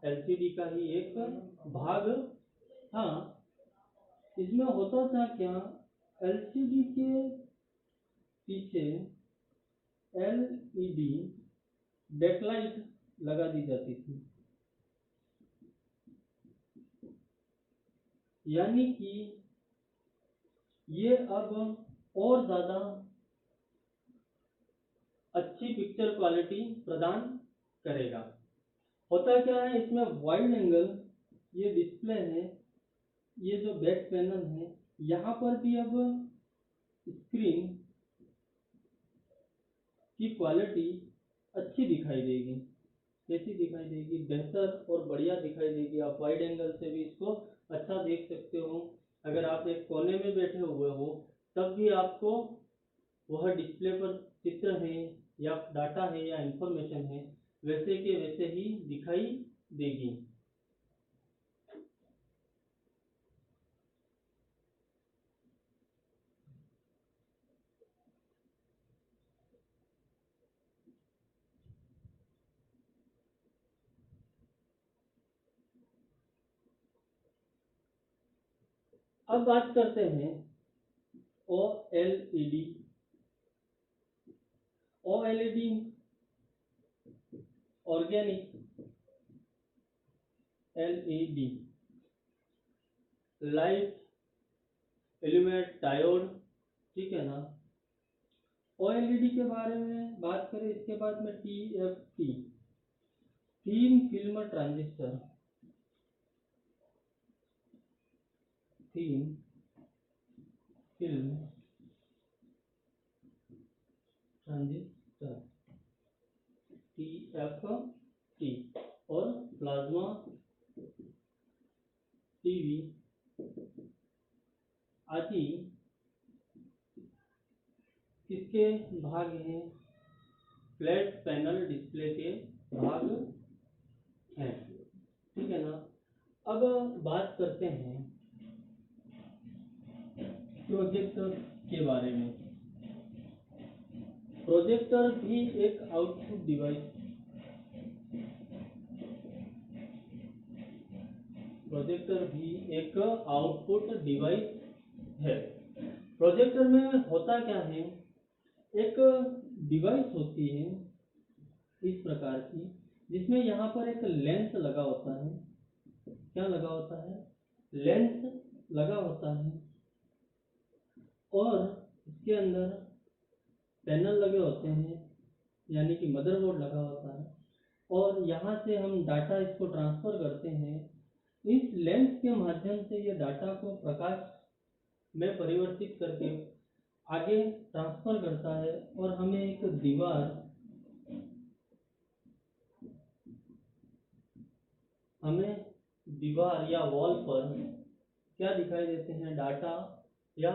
LCD का ही एक भाग था। इसमें होता था क्या, एलसीडी के पीछे एलईडी बैकलाइट लगा दी जाती थी, यानी कि ये अब और ज़्यादा अच्छी पिक्चर क्वालिटी प्रदान करेगा। होता क्या है, इसमें वाइड एंगल ये डिस्प्ले है, ये जो बैक पैनल है, यहाँ पर भी अब स्क्रीन की क्वालिटी अच्छी दिखाई देगी। कैसी दिखाई देगी, बेहतर और बढ़िया दिखाई देगी। आप वाइड एंगल से भी इसको अच्छा देख सकते हो। अगर आप एक कोने में बैठे हुए हो तब भी आपको वह डिस्प्ले पर चित्र है या डाटा है या इंफॉर्मेशन है वैसे के वैसे ही दिखाई देगी। अब बात करते हैं OLED. OLED organic LED, light element diode, ठीक है ना। ओएलईडी के बारे में बात करें इसके बाद में TFT, thin film transistor, thin film transistor TFT और प्लाज्मा टीवी आदि किसके भाग हैं, फ्लैट पैनल डिस्प्ले के भाग हैं, ठीक है ना। अब बात करते हैं प्रोजेक्टर के बारे में। प्रोजेक्टर भी एक आउटपुट डिवाइस, प्रोजेक्टर भी एक आउटपुट डिवाइस है। प्रोजेक्टर में होता क्या है, एक डिवाइस होती है इस प्रकार की जिसमें यहाँ पर एक लेंस लगा होता है। क्या लगा होता है, लेंस लगा होता है और इसके अंदर पैनल लगे होते हैं, यानी कि मदरबोर्ड लगा होता है और यहाँ से हम डाटा इसको ट्रांसफर करते हैं। इस लेंस के माध्यम से ये डाटा को प्रकाश में परिवर्तित करके आगे ट्रांसफर करता है और हमें एक दीवार या वॉल पर क्या दिखाई देते हैं, डाटा या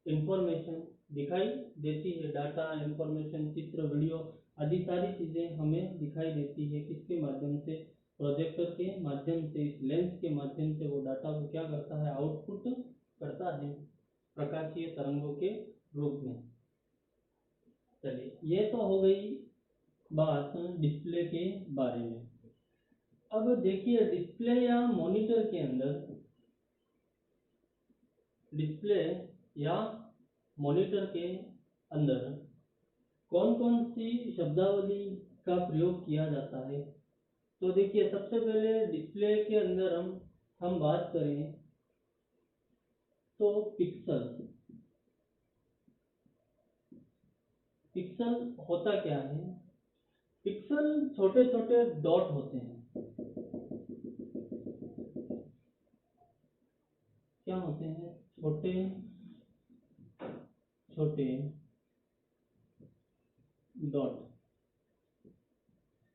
इंफॉर्मेशन दिखाई देती है। डाटा, इंफॉर्मेशन, चित्र, वीडियो आदि सारी चीजें हमें दिखाई देती है। किसके माध्यम से, प्रोजेक्टर के माध्यम से। इस लेंस के माध्यम से वो डाटा को क्या करता है, आउटपुट करता है प्रकाशीय तरंगों के रूप में। चलिए, ये तो हो गई बात डिस्प्ले के बारे में। अब देखिए डिस्प्ले या मॉनिटर के अंदर, डिस्प्ले या मॉनिटर के अंदर कौन कौन सी शब्दावली का प्रयोग किया जाता है। तो देखिए, सबसे पहले डिस्प्ले के अंदर हम बात करें तो पिक्सल। पिक्सल होता क्या है, पिक्सल छोटे छोटे डॉट होते हैं। क्या होते हैं, छोटे छोटे डॉट।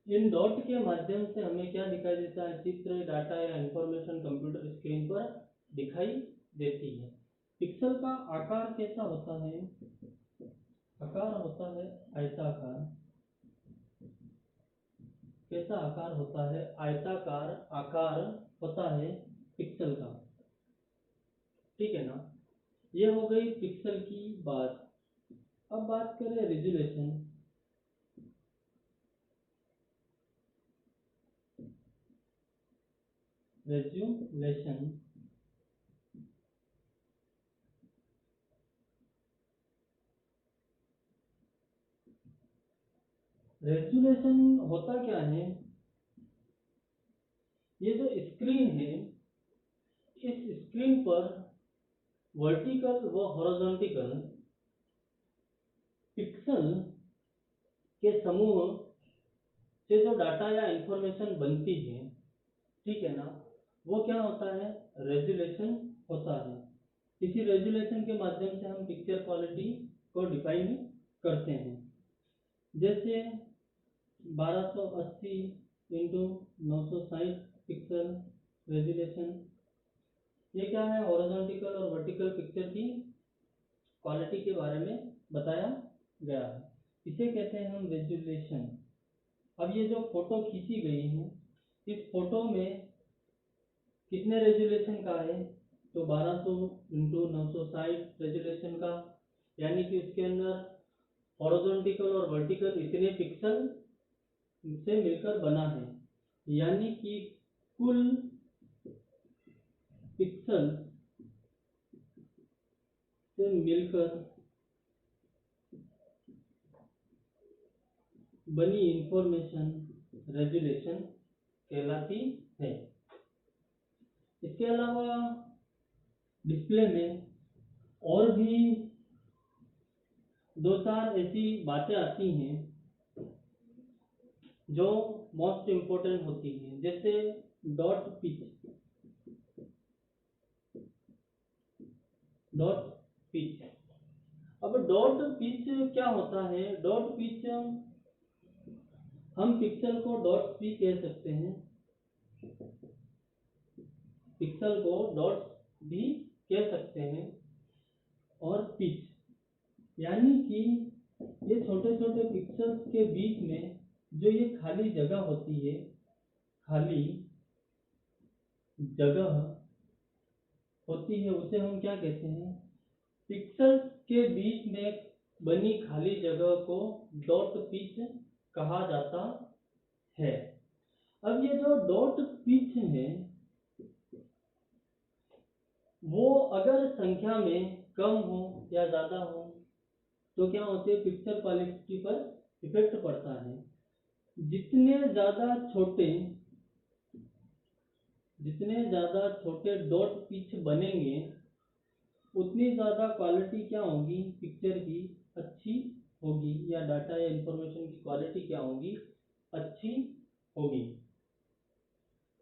इन डॉट के माध्यम से हमें क्या दिखाई देता है, चित्र, डाटा या इंफॉर्मेशन कंप्यूटर स्क्रीन पर दिखाई देती है। पिक्सल का आकार कैसा होता है, आकार होता है आयताकार। कैसा आकार होता है, आयताकार आकार होता है पिक्सल का, ठीक है ना। ये हो गई पिक्सल की बात। अब बात करें रेजोल्यूशन। रेजुलेशन रेजुलेशन होता क्या है, ये जो स्क्रीन है इस स्क्रीन पर वर्टिकल व हॉरिजॉन्टल पिक्सल के समूह से जो डाटा या इंफॉर्मेशन बनती है, ठीक है ना, वो क्या होता है, रेजुलेशन होता है। इसी रेजुलेशन के माध्यम से हम पिक्चर क्वालिटी को डिफाइन करते हैं। जैसे 1280 इंटू 960 पिक्सल रेजुलेशन, ये क्या है, हॉरिजॉन्टल और वर्टिकल पिक्चर की क्वालिटी के बारे में बताया गया है। इसे कहते हैं हम रेजुलेशन। अब ये जो फोटो खींची गई है, इस फोटो में कितने रेजुलेशन का है, तो 1200 इंटू 960 रेजुलेशन का, यानी कि उसके अंदर हॉरिजॉन्टल और वर्टिकल इतने पिक्सल से मिलकर बना है, यानी कि कुल पिक्सल से मिलकर बनी इंफॉर्मेशन रेजुलेशन कहलाती है। इसके अलावा डिस्प्ले में और भी दो चार ऐसी बातें आती हैं जो मोस्ट इम्पोर्टेंट होती हैं, जैसे डॉट पिच। डॉट पिच, अब डॉट पिच क्या होता है, डॉट पिच हम पिक्सल को डॉट्स भी कह सकते हैं, पिक्सल को डॉट्स भी कह सकते हैं। और पिच यानी कि ये छोटे छोटे पिक्सल्स के बीच में जो ये खाली जगह होती है, खाली जगह होती है, उसे हम क्या कहते हैं, पिक्सल्स के बीच में बनी खाली जगह को डॉट पिच कहा जाता है। अब ये जो डॉट पिच है वो अगर संख्या में कम हो या ज्यादा हो तो क्या होते हैं, पिक्चर क्वालिटी पर इफेक्ट पड़ता है। जितने ज्यादा छोटे जितने ज्यादा छोटे डॉट पिच बनेंगे उतनी ज़्यादा क्वालिटी क्या होगी, पिक्चर की अच्छी होगी, या डाटा या इंफॉर्मेशन की क्वालिटी क्या होगी, अच्छी होगी।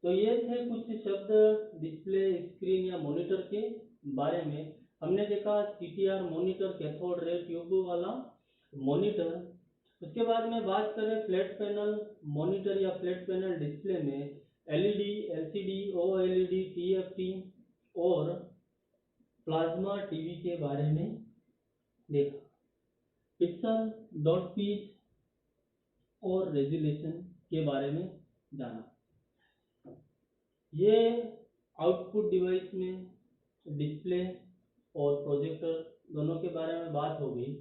तो ये थे कुछ शब्द डिस्प्ले, स्क्रीन या मॉनिटर के बारे में। हमने देखा CTR monitor, cathode ray tube वाला मॉनिटर। उसके बाद में बात करें फ्लैट पैनल मॉनिटर या फ्लैट पैनल डिस्प्ले में LED, LCD, OLED, TFT और प्लाज्मा टीवी के बारे में देखा। पिक्सल, डॉट पिच और रेजुलेशन के बारे में जाना। ये आउटपुट डिवाइस में डिस्प्ले और प्रोजेक्टर दोनों के बारे में बात हो गई।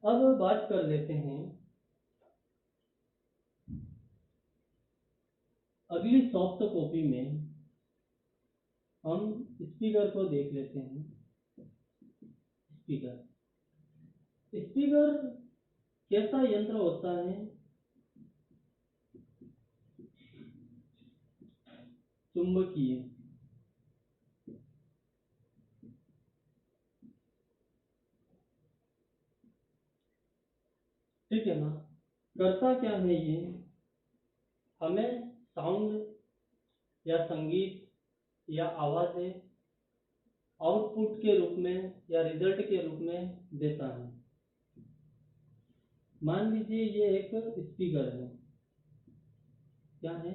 अब बात कर लेते हैं अगली सॉफ्ट कॉपी में, हम स्पीकर को देख लेते हैं। स्पीकर स्पीकर कैसा यंत्र होता है, चुंबकीय। ठीक है ना, करता क्या है ये, हमें साउंड या संगीत या आवाजें आउटपुट के रूप में या रिजल्ट के रूप में देता है। मान लीजिए ये एक स्पीकर है, क्या है,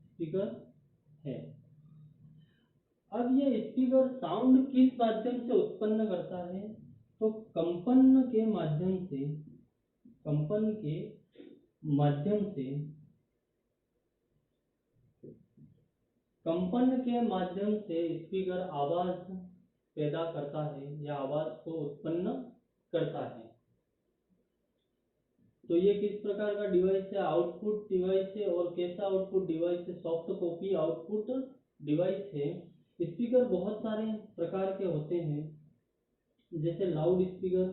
स्पीकर है। अब ये स्पीकर साउंड किस माध्यम से उत्पन्न करता है, तो कंपन के माध्यम से, कंपन के माध्यम से, कंपन के माध्यम से स्पीकर आवाज पैदा करता है या आवाज को उत्पन्न करता है। तो ये किस प्रकार का डिवाइस है, आउटपुट डिवाइस है। और कैसा आउटपुट डिवाइस है, सॉफ्ट कॉपी आउटपुट डिवाइस है। स्पीकर बहुत सारे प्रकार के होते हैं, जैसे लाउड स्पीकर।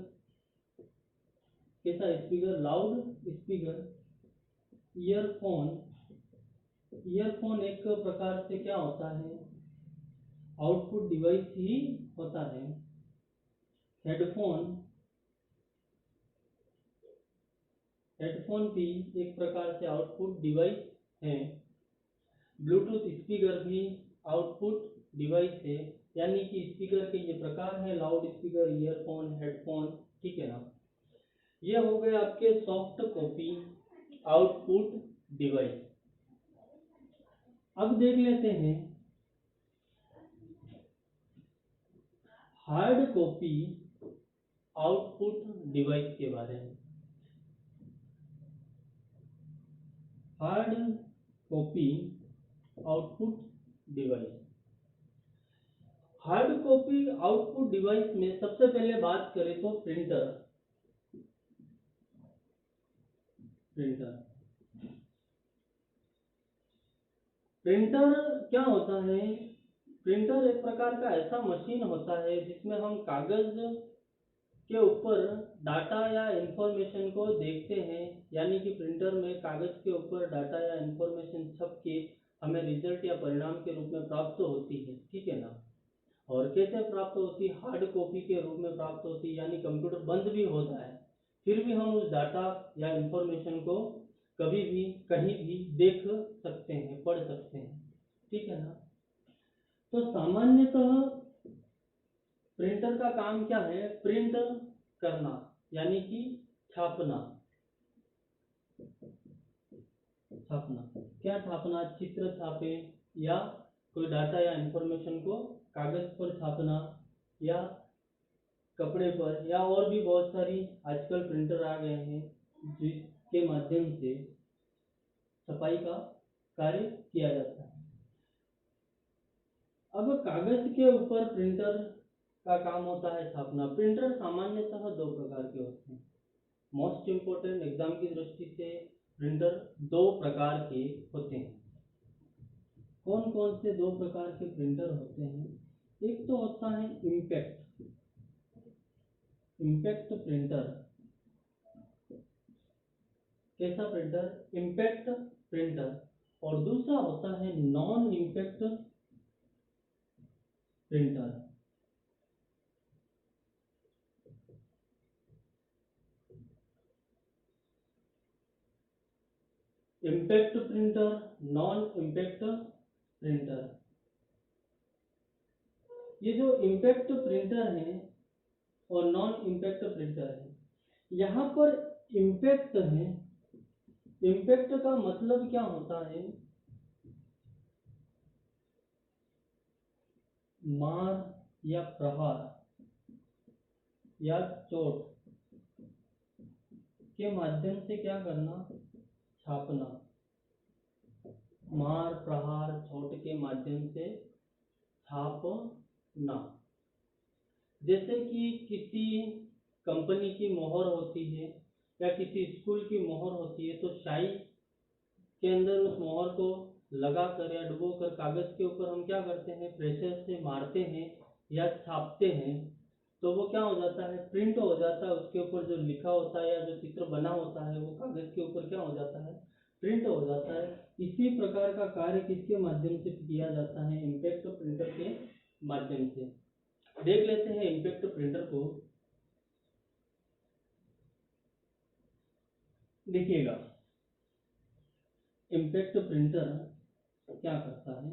कैसा speaker? Loud speaker. Earphone. Earphone एक प्रकार से क्या होता है, आउटपुट डिवाइस ही होता है। हेडफोन। हेडफोन भी एक प्रकार से आउटपुट डिवाइस है। ब्लूटूथ स्पीकर भी आउटपुट डिवाइस है। यानी कि स्पीकर के ये प्रकार है, लाउड स्पीकर, ईयरफोन, हेडफोन। ठीक है ना। ये हो गए आपके सॉफ्ट कॉपी आउटपुट डिवाइस। अब देख लेते हैं हार्ड कॉपी आउटपुट डिवाइस के बारे में। Hard copy output device. Hard copy output device में सबसे पहले बात करें तो प्रिंटर। प्रिंटर प्रिंटर क्या होता है? प्रिंटर एक प्रकार का ऐसा मशीन होता है जिसमें हम कागज के ऊपर डाटा या इंफॉर्मेशन को देखते हैं। यानी कि प्रिंटर में कागज के ऊपर डाटा या इंफॉर्मेशन छप के हमें रिजल्ट या परिणाम के रूप में प्राप्त होती है। ठीक है ना। और कैसे प्राप्त होती? हार्ड कॉपी के रूप में प्राप्त होती, यानी कंप्यूटर बंद भी हो जाए फिर भी हम उस डाटा या इंफॉर्मेशन को कभी भी कहीं भी देख सकते हैं, पढ़ सकते हैं। ठीक है ना। तो सामान्यतः प्रिंटर का काम क्या है? प्रिंट करना, यानी कि छापना। छापना क्या? छापना, चित्र छापे या कोई डाटा या इंफॉर्मेशन को कागज पर छापना या कपड़े पर, या और भी बहुत सारी आजकल प्रिंटर आ गए हैं जिसके माध्यम से छपाई का कार्य किया जाता है। अब कागज के ऊपर प्रिंटर का काम होता है छापना। प्रिंटर सामान्यतः दो प्रकार के होते हैं। मोस्ट इम्पोर्टेंट एग्जाम की दृष्टि से प्रिंटर दो प्रकार के होते हैं। कौन कौन से दो प्रकार के प्रिंटर होते हैं? एक तो होता है इम्पैक्ट। Impact printer. कैसा प्रिंटर? Impact printer. और दूसरा होता है non impact printer. Impact printer, non impact printer. ये जो इम्पैक्ट प्रिंटर है और नॉन इम्पैक्ट प्रिंटर है, यहाँ पर इम्पैक्ट है। इम्पैक्ट का मतलब क्या होता है? मार या प्रहार या चोट के माध्यम से क्या करना? छापना। मार, प्रहार, चोट के माध्यम से छापना। जैसे कि किसी कंपनी की मोहर होती है या किसी स्कूल की मोहर होती है, तो शाई के अंदर उस मोहर को लगाकर या डुबोकर कागज के ऊपर हम क्या करते हैं? प्रेशर से मारते हैं या छापते हैं, तो वो क्या हो जाता है? प्रिंट हो जाता है। उसके ऊपर जो लिखा होता है या जो चित्र बना होता है वो कागज के ऊपर क्या हो जाता है? प्रिंट हो जाता है। इसी प्रकार का कार्य किसके माध्यम से किया जाता है? इम्पैक्ट प्रिंटर के माध्यम से। देख लेते हैं इम्पैक्ट प्रिंटर को। देखिएगा इम्पैक्ट प्रिंटर क्या करता है।